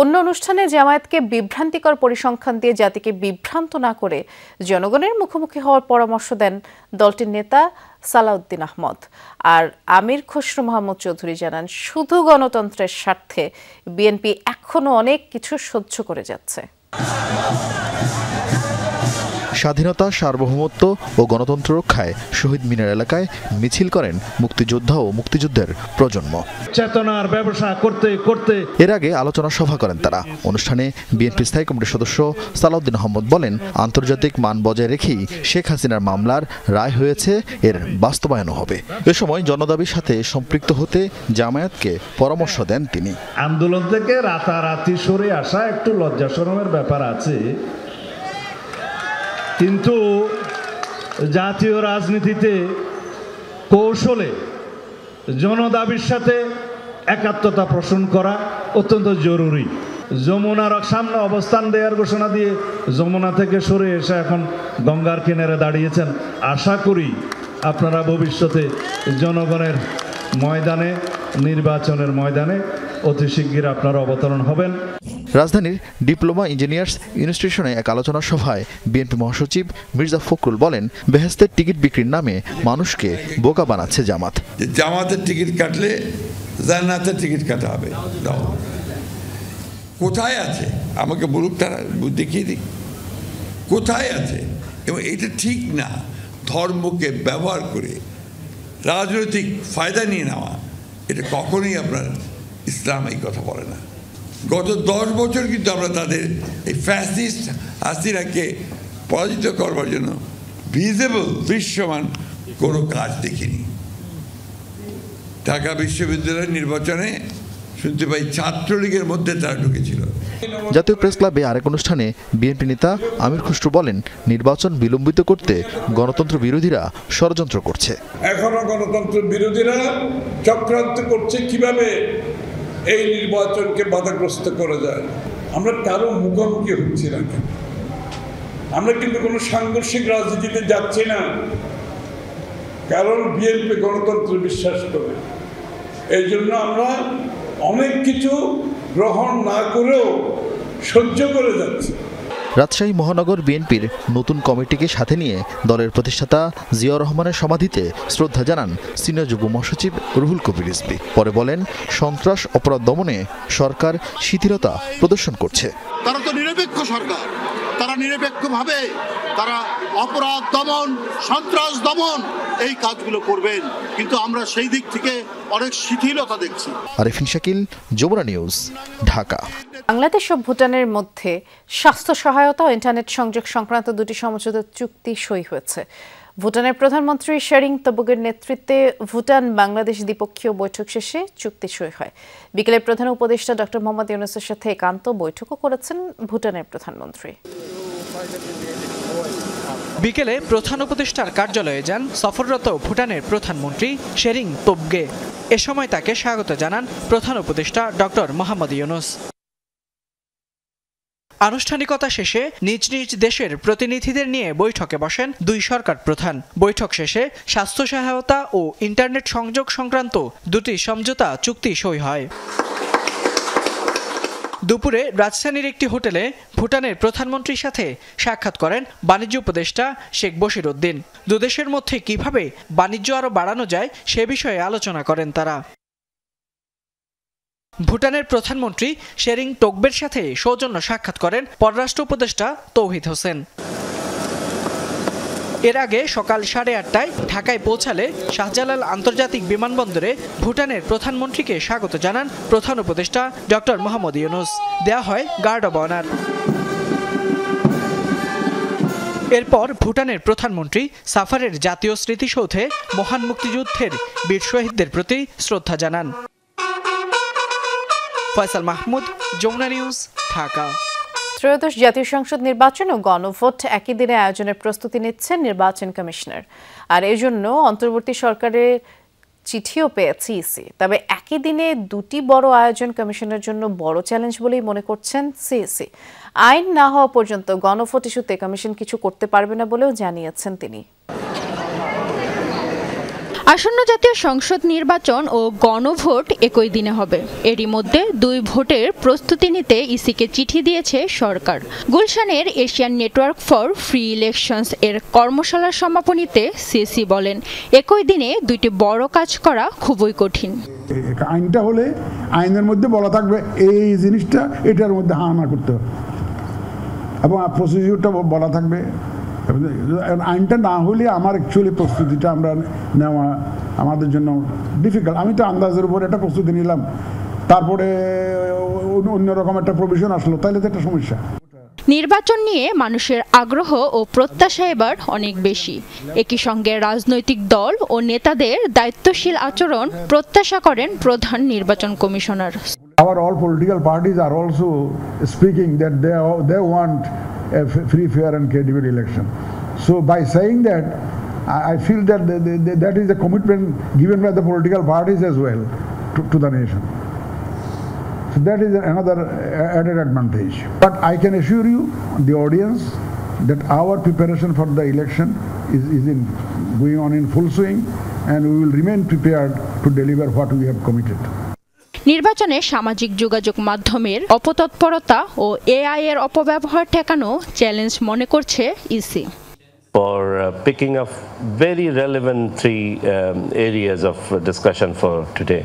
অন্য অনুষ্ঠানে জামায়াতকে বিভ্রান্তিকর পরিসংখ্যান দিয়ে জাতিকে বিভ্রান্ত না করে জনগণের মুখোমুখি হওয়ার পরামর্শ দেন দলটির নেতা সালাউদ্দিন আহমদ। আর আমির খসরু মাহমুদ চৌধুরী জানান, শুধু গণতন্ত্রের স্বার্থে বিএনপি এখনো অনেক কিছু সহ্য করে যাচ্ছে। স্বাধীনতা, সার্বভৌমত্ব ও গণতন্ত্র রক্ষায় শহীদ মিনার এলাকায় মিছিল করেন মুক্তিযোদ্ধা ও মুক্তিযুদ্ধের প্রজন্ম। চেতনার ব্যবসা করতে করতে এর আগে আলোচনা সভা করেন তারা। অনুষ্ঠানে বিএনপি স্থায়ী কমিটির সদস্য সালাউদ্দিন আহমদ বলেন, আন্তর্জাতিক মান বজায় রেখেই শেখ হাসিনার মামলার রায় হয়েছে, এর বাস্তবায়নও হবে। এ সময় জনদাবির সাথে সম্পৃক্ত হতে জামায়াতকে পরামর্শ দেন তিনি। আন্দোলন থেকে রাতারাতি সরে আসা একটু লজ্জা শরমের ব্যাপার আছে, কিন্তু জাতীয় রাজনীতিতে কৌশলে জনদাবির সাথে একাত্মতা পোষণ করা অত্যন্ত জরুরি। যমুনার সামনে অবস্থান দেওয়ার ঘোষণা দিয়ে যমুনা থেকে সরে এসে এখন গঙ্গার কিনারে দাঁড়িয়েছেন। আশা করি আপনারা ভবিষ্যতে জনগণের ময়দানে, নির্বাচনের ময়দানে অতি শিগগির আপনারা অবতরণ হবেন। রাজধানীর ডিপ্লোমা ইঞ্জিনিয়ার্স ইনস্টিটিউশনে এক আলোচনা সভায় বিএনপি মহাসচিব মির্জা ফখরুল বলেন, বেহেশতের টিকিট বিক্রির নামে মানুষকে বোকা বানাচ্ছে জামাত। জামাতের টিকিট কাটলে জান্নাতের টিকিট কাটা হবে। কোথায় আছে আমাকে বলুক, তারা দেখিয়ে দিক কোথায় আছে। এবং এটা ঠিক না, ধর্মকে ব্যবহার করে রাজনৈতিক ফায়দা নিয়ে নেওয়া, এটা কখনোই আপনার ইসলাম এই কথা বলে না। গত 10 বছর কিন্তু আমরা তাদের এই ফ্যাসিস্ট হাসিনাকে পরাজিত করবার জন্য ভিজিবল দৃশ্যমান কোনো কাজ দেখিনি। ঢাকা বিশ্ববিদ্যালয়ের নির্বাচনে শুনতে পাই ছাত্রলীগের মধ্যে তারা ঢুকেছিল। জাতীয় প্রেস ক্লাবে আরেক অনুষ্ঠানে বিএনপি নেতা আমির খুসরু বলেন, নির্বাচন বিলম্বিত করতে গণতন্ত্র বিরোধীরা ষড়যন্ত্র করছে। এখনো গণতন্ত্র বিরোধীরা চক্রান্ত করছে কিভাবে এই নির্বাচনকে বাধাগ্রস্ত করা যায়। আমরা কারো মুখোমুখি হচ্ছি না, আমরা কিন্তু কোনো সাংঘর্ষিক রাজনীতিতে যাচ্ছি না, কারণ বিএনপি গণতন্ত্রে বিশ্বাস করে। এই জন্য আমরা অনেক কিছু গ্রহণ না করেও সহ্য করে যাচ্ছি। রাজশাহী মহানগর বিএনপির নতুন কমিটিকে সাথে নিয়ে দলের প্রতিষ্ঠাতা জিয়াউর রহমানের সমাধিতে শ্রদ্ধা জানান সিনিয়র যুগ্ম মহাসচিব রুহুল কবির রিজভী। পরে বলেন, সন্ত্রাস অপরাধ দমনে সরকার শিথিলতা প্রদর্শন করছে। তারা তো নিরপেক্ষ সরকার, তারা নিরপেক্ষভাবে তারা অপরাধ দমন, সন্ত্রাস দমন এই কাজগুলো করবেন, কিন্তু আমরা সেই দিক থেকে অনেক শিথিলতা দেখছি। আরিফিন শাকিল, যমুনা নিউজ, ঢাকা। বাংলাদেশ ও ভুটানের মধ্যে স্বাস্থ্য সহায়তা ও ইন্টারনেট সংযোগ সংক্রান্ত দুটি সমঝোতা চুক্তি সই হয়েছে। ভুটানের প্রধানমন্ত্রী শেরিং তোবগের নেতৃত্বে ভুটান বাংলাদেশ দ্বিপক্ষীয় বৈঠক শেষে চুক্তি সই হয়। বিকেলে প্রধান উপদেষ্টা ডক্টর মোহাম্মদ ইউনূসের সাথে একান্ত বৈঠকও করেছেন ভুটানের প্রধানমন্ত্রী। বিকেলে প্রধান উপদেষ্টার কার্যালয়ে যান সফররত ভুটানের প্রধানমন্ত্রী শেরিং তোবগে। এ সময় তাকে স্বাগত জানান প্রধান উপদেষ্টা ডক্টর মোহাম্মদ ইউনূস। আনুষ্ঠানিকতা শেষে নিজ নিজ দেশের প্রতিনিধিদের নিয়ে বৈঠকে বসেন দুই সরকার প্রধান। বৈঠক শেষে স্বাস্থ্য সহায়তা ও ইন্টারনেট সংযোগ সংক্রান্ত দুটি সমঝোতা চুক্তি সই হয়। দুপুরে রাজধানীর একটি হোটেলে ভুটানের প্রধানমন্ত্রীর সাথে সাক্ষাৎ করেন বাণিজ্য উপদেষ্টা শেখ বশির উদ্দিন। দুদেশের মধ্যে কিভাবে বাণিজ্য আরও বাড়ানো যায় সে বিষয়ে আলোচনা করেন তারা। ভুটানের প্রধানমন্ত্রী শেরিং তোবগের সাথে সৌজন্য সাক্ষাৎ করেন পররাষ্ট্র উপদেষ্টা তৌহিদ হোসেন। এর আগে সকাল 8:30টায় ঢাকায় পৌঁছালে শাহজালাল আন্তর্জাতিক বিমানবন্দরে ভুটানের প্রধানমন্ত্রীকে স্বাগত জানান প্রধান উপদেষ্টা ডক্টর মোহাম্মদ ইউনূস। দেয়া হয় গার্ড অব অনার। এরপর ভুটানের প্রধানমন্ত্রী সাফারের জাতীয় স্মৃতিসৌধে মহান মুক্তিযুদ্ধের বীর শহীদদের প্রতি শ্রদ্ধা জানান। ফয়সাল মাহমুদ, যমুনা নিউজ, ঢাকা। ত্রয়োদশ জাতীয় সংসদ নির্বাচন ও গণভোট একই দিনে আয়োজনের প্রস্তুতি নিচ্ছেন নির্বাচন কমিশনার। আর এই জন্য অন্তর্বর্তী সরকারের চিঠিও পেয়েছে ইসি। তবে একই দিনে দুটি বড় আয়োজন কমিশনের জন্য বড় চ্যালেঞ্জ বলেই মনে করছেন সিইসি। আইন না হওয়া পর্যন্ত গণভোট ইস্যুতে কমিশন কিছু করতে পারবে না বলেও জানিয়েছেন তিনি। আসন্ন জাতীয় সংসদ নির্বাচন ও গণভোট একই দিনে হবে। এরই মধ্যে দুই ভোটের প্রস্তুতি নিতে ইসিকে চিঠি দিয়েছে সরকার। গুলশানের Asian network for free elections এর কর্মশালার সমাপনীতে সিসি বলেন, একই দিনে দুইটি বড় কাজ করা খুবই কঠিন। আইনটা হলে আইনের মধ্যে বলা থাকবে এই জিনিসটা এটার মধ্যে হানা করতে হবে এবং প্রসিডিউরটা বলা থাকবে। আইনটা না হলে আমার অ্যাকচুয়ালি প্রস্তুতিটা আমরা নেওয়া আমাদের জন্য ডিফিকাল্ট। আমি তো আন্দাজের উপর একটা প্রস্তুতি নিলাম, তারপরে অন্যরকম একটা প্রভিশন আসলো, তাহলে তো একটা সমস্যা। নির্বাচন নিয়ে মানুষের আগ্রহ ও প্রত্যাশা এবার অনেক বেশি। একই সঙ্গে রাজনৈতিক দল ও নেতাদের দায়িত্বশীল আচরণ প্রত্যাশা করেন প্রধান নির্বাচন commissioner. Our all political parties are also speaking that they want a free, fair and credible election. So by saying that, I feel that that is a commitment given by the political parties as well to the nation. That is another added advantage. But I can assure you, the audience, that our preparation for the election is going on in full swing, and we will remain prepared to deliver what we have committed. নির্বাচনে সামাজিক যোগাযোগ মাধ্যমের অপতৎপরতা ও AI এর অপব্যবহার ঠেকানো challenge মনে করছে EC. For picking up very relevant three areas of discussion for today.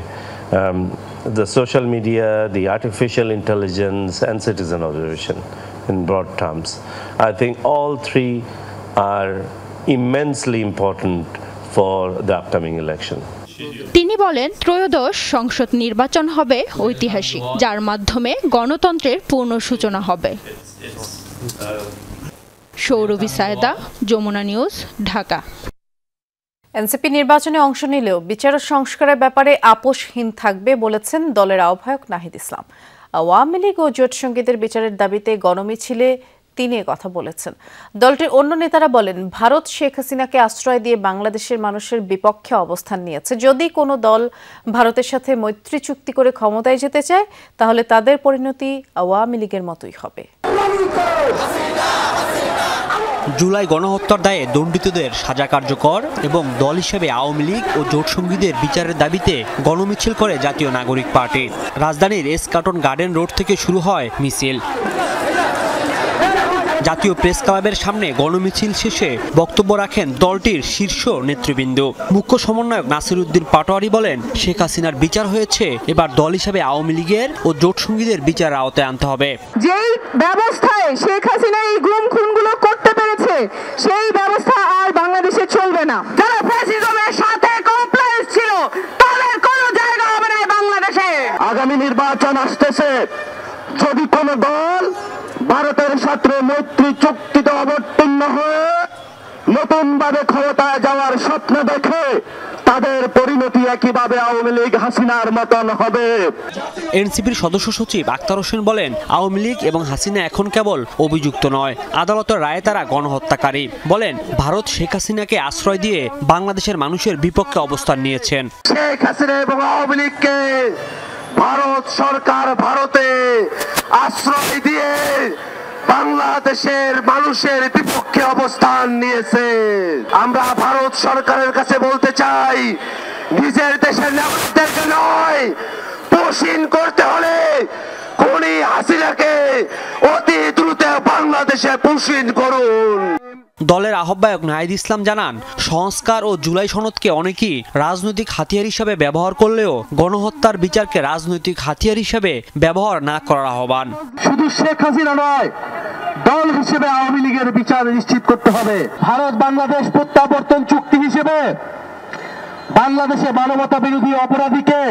The social media, the artificial intelligence, and citizen observation in broad terms. I think all three are immensely important for the upcoming election. তিনি বলেন ত্রয়োদশ সংসদ নির্বাচন হবে ঐতিহাসিক, যার মাধ্যমে গণতন্ত্রের পূর্ণ সূচনা হবে। সৌরভী সায়দা, যমুনা নিউজ, ঢাকা। এনসিপি নির্বাচনে অংশ নিলেও বিচার সংস্কারের ব্যাপারে আপোষহীন থাকবে বলেছেন দলের আহ্বায়ক নাহিদ ইসলাম। আওয়ামী লীগ ও জোট সঙ্গীদের বিচারের দাবিতে গণমিছিলে তিনি কথা বলেছেন। দলটির অন্য নেতারা বলেন, ভারত শেখ হাসিনাকে আশ্রয় দিয়ে বাংলাদেশের মানুষের বিপক্ষে অবস্থান নিয়েছে। যদি কোনো দল ভারতের সাথে মৈত্রী চুক্তি করে ক্ষমতায় যেতে চায়, তাহলে তাদের পরিণতি আওয়ামী লীগের মতোই হবে। জুলাই গণহত্যার দায়ে দণ্ডিতদের সাজা কার্যকর এবং দল হিসেবে আওয়ামী লীগ ও জোটসঙ্গীদের বিচারের দাবিতে গণমিছিল করে জাতীয় নাগরিক পার্টি। রাজধানীর এসকাটন গার্ডেন রোড থেকে শুরু হয় মিছিল। জাতীয় প্রেস ক্লাবের সামনে গণমিছিল শেষে বক্তব্য রাখেন দলটির শীর্ষ নেতৃবৃন্দ। মুখ্য সমন্বয়ক নাসির উদ্দিন পাটোয়ারি বলেন, শেখ হাসিনার বিচার হয়েছে, এবার দল হিসেবে আওয়ামী লীগের ও জোটসঙ্গীদের বিচার আওতায় আনতে হবে। যেই ব্যবস্থায় শেখ হাসিনা এই গুম খুনগুলো করতে পেরেছে, সেই ব্যবস্থা আর বাংলাদেশে চলবে না। যারা ফ্যাসিজমের সাথে কমপ্লায়েন্স ছিল, তাদের কোনো জায়গা হবে না বাংলাদেশে। আগামী নির্বাচন আসতেছে, যদি কোনো দল ভারতের সাথে মৈত্রী চুক্তিতে অবতীর্ণ হয়ে নতুন ভাবে ক্ষমতায় যাওয়ার স্বপ্ন দেখে, তাদের পরিণতি একইভাবে আওয়ামী লীগ হাসিনার মতন হবে। এনসিপির সদস্য সচিব আক্তার হোসেন বলেন, আওয়ামী লীগ এবং হাসিনা এখন কেবল অভিযুক্ত নয়, আদালতের রায়ে তারা গণহত্যাকারী। বলেন, ভারত শেখ হাসিনাকে আশ্রয় দিয়ে বাংলাদেশের মানুষের বিপক্ষে অবস্থান নিয়েছেন। শেখ হাসিনা এবং আওয়ামী লীগকে ভারত সরকার ভারতে আশ্রয় দিয়ে বাংলাদেশের মানুষের বিপক্ষে অবস্থান নিয়েছে। আমরা ভারত সরকারের কাছে বলতে চাই, নিজের দেশের নাগরিকদেরকে নয়, পোষণ করতে হলে খুনি হাসিনাকে অতি দ্রুত বাংলাদেশে পোষণ করুন। দলের আহ্বায়ক নাহিদ ইসলাম জানান, সংস্কার ও জুলাই সনদকে অনেকেই রাজনৈতিক হাতিয়ার হিসেবে ব্যবহার করলেও গণহত্যার বিচারকে রাজনৈতিক হাতিয়ার হিসেবে ব্যবহার না করার আহ্বান। শুধু শেখ হাসিনা নয়, দল হিসেবে আওয়ামী লীগের বিচার নিশ্চিত করতে হবে। ভারত বাংলাদেশ প্রত্যাবর্তন চুক্তি হিসেবে বাংলাদেশে মানবতা বিরোধী অপরাধীকে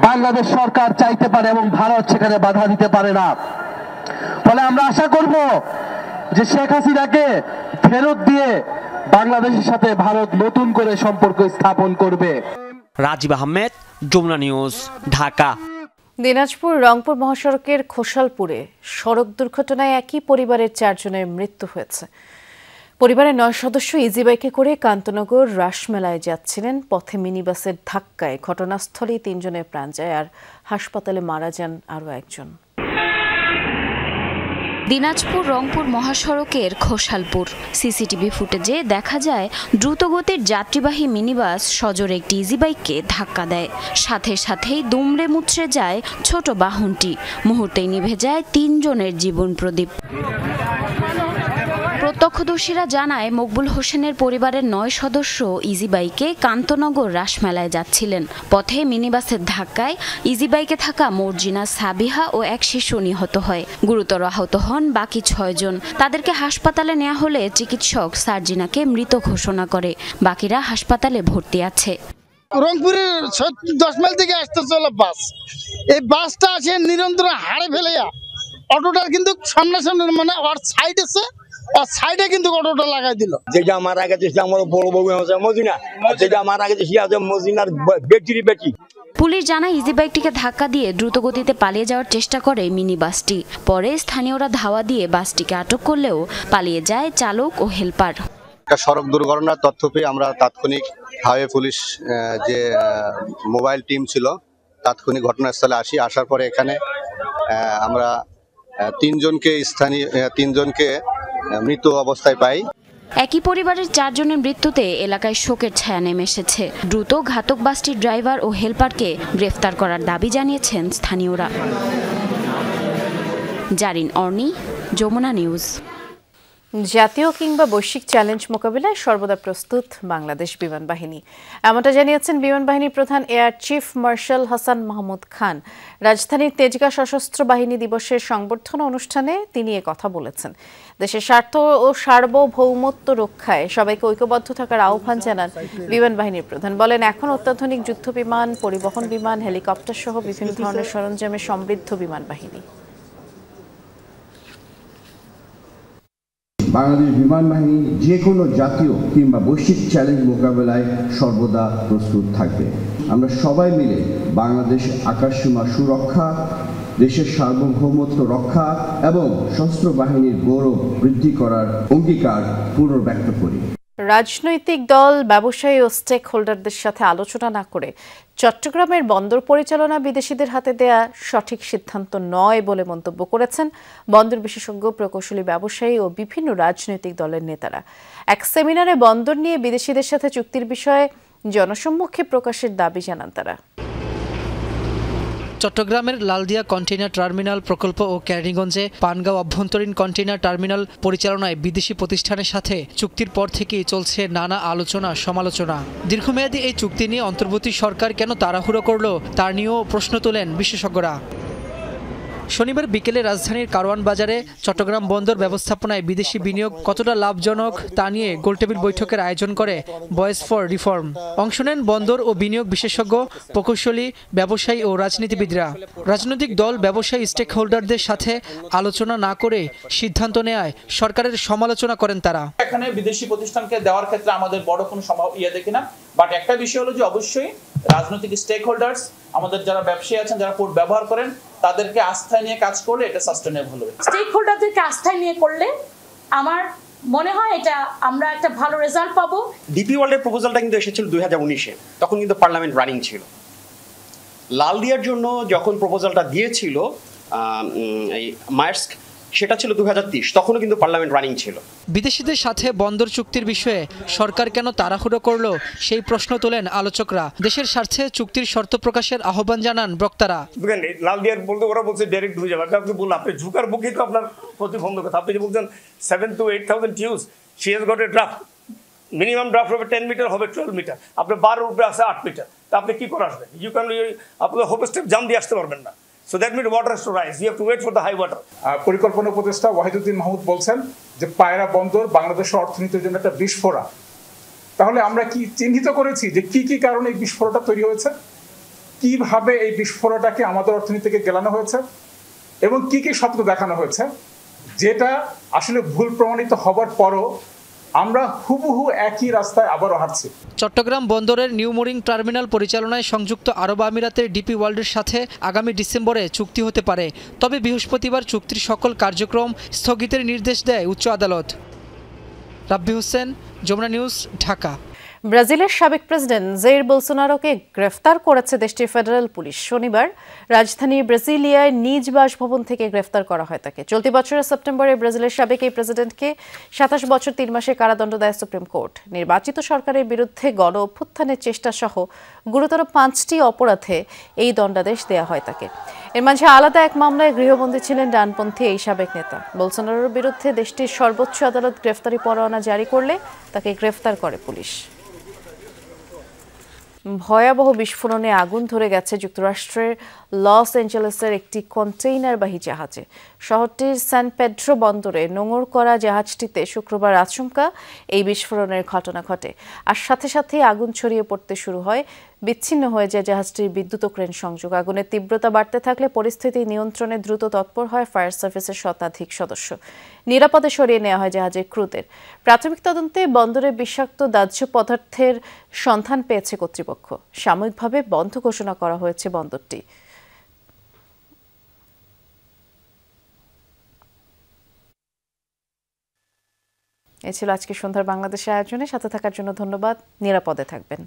বাংলাদেশ সরকার চাইতে পারে এবং ভারত সেখানে বাধা দিতে পারে না। ফলে আমরা আশা করব যে শেখ হাসিনাকে ফেরত দিয়ে বাংলাদেশের সাথে ভারত নতুন করে সম্পর্ক স্থাপন করবে। রাজীব আহমেদ, যমুনা নিউজ, ঢাকা। দিনাজপুর রংপুর মহাসড়কের খোসালপুরে সড়ক দুর্ঘটনায় একই পরিবারের 4 জনের মৃত্যু হয়েছে। পরিবারের 9 সদস্য ইজি বাইকে করে কান্তনগর রাসমেলায় যাচ্ছিলেন। পথে মিনিবাসের ধাক্কায় ঘটনাস্থলেই 3 জনের প্রাণ যায়, আর হাসপাতালে মারা যান আরও একজন। দিনাজপুর রংপুর মহাসড়কের খোসালপুর সিসিটিভি ফুটেজে দেখা যায় দ্রুতগতির যাত্রীবাহী মিনিবাস সজোরে একটি ইজি বাইককে ধাক্কা দেয়। সাথে সাথেই দুমড়ে মুচড়ে যায় ছোট বাহনটি। মুহূর্তেই নিভে যায় 3 জনের জীবন প্রদীপ। প্রত্যক্ষদর্শীরা জানায়, মকবুল হোসেনের পরিবারের 9 সদস্য ইজি বাইকে কান্তনগর রাসমেলায় যাচ্ছিলেন। পথে মিনিবাসের ধাক্কায় ইজি বাইকে থাকা মর্জিনা, সাবিহা ও এক শিশু নিহত হয়। গুরুতর আহত হন বাকি 6 জন। তাদেরকে হাসপাতালে নেওয়া হলে চিকিৎসক সার্জিনাকে মৃত ঘোষণা করে। বাকিরা হাসপাতালে ভর্তি আছে। রংপুরের 10 মাইল থেকে আসতেছিল বাস, এই বাসটা আছে নিরন্তর হাড়ে ফেলে অটোটার কিন্তু সামনাসামনি, মানে ওর সাইড আছে, আর সাইডে কিন্তু অটোটা লাগাই দিল। যেটা মারা গেছে সে আমার বড় বউ আছে মদিনা, যেটা মারা গেছে সে আছে মদিনার বেটি। পুলিশ জানায়, ইজি বাইকটিকে ধাক্কা দিয়ে দ্রুতগতিতে পালিয়ে যাওয়ার চেষ্টা করে মিনি বাসটি। পরে স্থানীয়রা ধাওয়া দিয়ে বাসটিকে আটক করলেও পালিয়ে যায় চালক ও হেলপার। সড়ক দুর্ঘটনার তথ্য পেয়ে আমরা তাৎক্ষণিক হাইওয়ে পুলিশ যে মোবাইল টিম ছিল তাৎক্ষণিক ঘটনাস্থলে আসার পরে এখানে আমরা তিনজনকে মৃত অবস্থায় পাই। একই পরিবারের 4 জনের মৃত্যুতে এলাকায় শোকের ছায়া নেমে এসেছে। দ্রুত ঘাতক বাসটির ড্রাইভার ও হেলপারকে গ্রেফতার করার দাবি জানিয়েছেন স্থানীয়রা। জারিন অর্নি, যমুনা নিউজ। জাতীয় কিংবা বৈশ্বিক চ্যালেঞ্জ মোকাবিলায় সর্বদা প্রস্তুত বাংলাদেশ বিমান বাহিনী, এমনটা জানিয়েছেন বিমান বাহিনীর প্রধান air chief marshal Hasan Mahmud Khan. রাজধানীর তেজগাঁ সশস্ত্র বাহিনী দিবসের সংবর্ধনা অনুষ্ঠানে তিনি কথা বলেছেন। দেশের স্বার্থ ও সার্বভৌমত্ব রক্ষায় সবাইকে ঐক্যবদ্ধ থাকার আহ্বান জানান বিমান বাহিনীর প্রধান। বলেন, এখন অত্যাধুনিক যুদ্ধ বিমান, পরিবহন বিমান, হেলিকপ্টার সহ বিভিন্ন ধরনের সরঞ্জামে সমৃদ্ধ বিমান বাহিনী। বাংলাদেশ বিমান বাহিনী যে কোনো জাতীয় কিংবা বৈশ্বিক চ্যালেঞ্জ মোকাবেলায় সর্বদা প্রস্তুত থাকবে। আমরা সবাই মিলে বাংলাদেশ আকাশসীমা সুরক্ষা, দেশের সার্বভৌমত্ব রক্ষা এবং সশস্ত্র বাহিনীর গৌরব বৃদ্ধি করার অঙ্গীকার পুনর্ব্যক্ত করি। রাজনৈতিক দল, ব্যবসায়ী ও স্টেক হোল্ডারদের সাথে আলোচনা না করে চট্টগ্রামের বন্দর পরিচালনা বিদেশিদের হাতে দেয়া সঠিক সিদ্ধান্ত নয় বলে মন্তব্য করেছেন বন্দর বিশেষজ্ঞ, প্রকৌশলী, ব্যবসায়ী ও বিভিন্ন রাজনৈতিক দলের নেতারা। এক সেমিনারে বন্দর নিয়ে বিদেশিদের সাথে চুক্তির বিষয়ে জনসম্মুখে প্রকাশের দাবি জানান তারা। চট্টগ্রামের লালদিয়া কন্টেইনার টার্মিনাল প্রকল্প ও কেরানীগঞ্জে পানগাঁও অভ্যন্তরীণ কন্টেইনার টার্মিনাল পরিচালনায় বিদেশি প্রতিষ্ঠানের সাথে চুক্তির পর থেকেই চলছে নানা আলোচনা সমালোচনা। দীর্ঘমেয়াদী এই চুক্তি নিয়ে অন্তর্বর্তী সরকার কেন তাড়াহুড়ো করলো তার নিয়েও প্রশ্ন তোলেন বিশেষজ্ঞরা। শনিবার বিকেলে রাজধানীর কারওয়ান বাজারে চট্টগ্রাম বন্দর ব্যবস্থাপনায় বিদেশি বিনিয়োগ কতটা লাভজনক তা নিয়ে গোলটেবিল বৈঠকের আয়োজন করে ভয়েস ফর রিফর্ম। অংশ নেন বন্দর ও বিনিয়োগ বিশেষজ্ঞ, প্রকৌশলী, ব্যবসায়ী ও রাজনীতিবিদরা। রাজনৈতিক দল, ব্যবসায়ী, স্টেক হোল্ডারদের সাথে আলোচনা না করে সিদ্ধান্ত নেওয়ায় সরকারের সমালোচনা করেন তারা। এখানে বিদেশি প্রতিষ্ঠানকে দেওয়ার ক্ষেত্রে আমাদের বড় কোনো দেখি না, বাট একটা বিষয় হলো যে অবশ্যই রাজনৈতিক স্টেক হোল্ডার্স, আমাদের যারা ব্যবসায়ী আছেন, যারা পোর্ট ব্যবহার করেন, তাদেরকে আস্থায় নিয়ে কাজ করলে এটা সাস্টেনেবল হবে। স্টেক হোল্ডারদেরকে আস্থায় নিয়ে করলে আমার মনে হয় এটা আমরা একটা ভালো রেজাল্ট পাবো। ডিপি ওয়ার্ল্ডের প্রপোজালটা কিন্তু এসেছিল 2019-এ, তখন কিন্তু পার্লামেন্ট রানিং ছিল। লালদিয়ার জন্য যখন প্রপোজালটা দিয়েছিল এই মার্স্ক, সেটা ছিল 2030, তখনও কিন্তু পার্লামেন্ট রানিং ছিল। বিদেশিদের সাথে বন্দর চুক্তির বিষয়ে সরকার কেন তাড়াহুড়ো করলো সেই প্রশ্ন তোলেন আলোচকরা। দেশের স্বার্থে চুক্তির শর্ত প্রকাশের আহ্বান জানান বক্তারা। লালদিয়ার বলতে ওরা বলছে ডাইরেক্ট ঢুকে যাবে। আপনি বললেন আপনি ঝুঁকার মুখে তো আপনার প্রতিবন্ধকতা। আপনি যে বলছেন 7,000 to 8,000 TEUs, she has got a draft, minimum draft হবে 10 মিটার, হবে 12 মিটার, আপনার 12 উপরে আছে 8 মিটার, তা আপনি কি করে আসবেন? ইউ ক্যান, আপনার হোপ স্টেপ জাম দিয়ে আসতে পারবেন না। So that means water has to rise. You have to wait for the high water. পরিকল্পনা উপদেষ্টা ওয়াহিদুদ্দিন মাহমুদ বলছেন যে পায়রা বন্দর বাংলাদেশের অর্থনীতির জন্য একটা বিস্ফোরক। তাহলে আমরা কি চিহ্নিত করেছি যে কি কি কারণে এই বিস্ফোরণটা তৈরি হয়েছে, কিভাবে এই বিস্ফোরণটাকে আমাদের অর্থনীতি থেকে গেলানো হয়েছে এবং কি কি স্বপ্ন দেখানো হয়েছে, যেটা আসলে ভুল প্রমাণিত হবার পরও আমরা হুবহু একই রাস্তায় আবারও হাঁটছি। চট্টগ্রাম বন্দরের নিউ মোরিং টার্মিনাল পরিচালনায় সংযুক্ত আরব আমিরাতের ডিপি ওয়ার্ল্ডের সাথে আগামী ডিসেম্বরে চুক্তি হতে পারে। তবে বৃহস্পতিবার চুক্তির সকল কার্যক্রম স্থগিতের নির্দেশ দেয় উচ্চ আদালত। রাব্বি হোসেন, যমুনা নিউজ, ঢাকা। ব্রাজিলের সাবেক প্রেসিডেন্ট জেইর বোলসোনারোকে গ্রেফতার করেছে দেশটির ফেডারেল পুলিশ। শনিবার রাজধানী ব্রাজিলিয়ায় নিজ বাসভবন থেকে গ্রেফতার করা হয় তাকে। চলতি বছরের সেপ্টেম্বরে ব্রাজিলের সাবেক এই প্রেসিডেন্টকে 27 বছর 3 মাসের কারাদণ্ড দেয় সুপ্রিম কোর্ট। নির্বাচিত সরকারের বিরুদ্ধে গণ অভ্যুত্থানের চেষ্টা সহ গুরুতর 5টি অপরাধে এই দণ্ডাদেশ দেয়া হয় তাকে। এর মাঝে আলাদা এক মামলায় গৃহবন্দী ছিলেন ডানপন্থী এই সাবেক নেতা। বোলসোনারোর বিরুদ্ধে দেশটির সর্বোচ্চ আদালত গ্রেফতারি পরোয়ানা জারি করলে তাকে গ্রেফতার করে পুলিশ। ভয়াবহ বিস্ফোরণে আগুন ধরে গেছে যুক্তরাষ্ট্রের লস অ্যাঞ্জেলেসের একটি কন্টেইনারবাহী জাহাজে। শহরটির সান পেড্রো বন্দরে নোঙর করা জাহাজটিতে শুক্রবার আচমকা এই বিস্ফোরণের ঘটনা ঘটে, আর সাথে সাথে আগুন ছড়িয়ে পড়তে শুরু হয়। বিচ্ছিন্ন হয়ে যায় জাহাজটির বিদ্যুৎ ও ক্রেন সংযোগ। আগুনের তীব্রতা বাড়তে থাকলে পরিস্থিতি নিয়ন্ত্রণে দ্রুত তৎপর হয় ফায়ার সার্ভিসের শতাধিক সদস্য। নিরাপদে সরিয়ে নেওয়া হয় জাহাজের ক্রুদের। প্রাথমিক তদন্তে বন্দরে বিষাক্ত দাহ্য পদার্থের সন্ধান পেয়েছে কর্তৃপক্ষ। সাময়িকভাবে বন্ধ ঘোষণা করা হয়েছে বন্দরটি। এ ছিল আজকে সন্ধ্যার বাংলাদেশের আয়োজনে। সাথে থাকার জন্য ধন্যবাদ। নিরাপদে থাকবেন।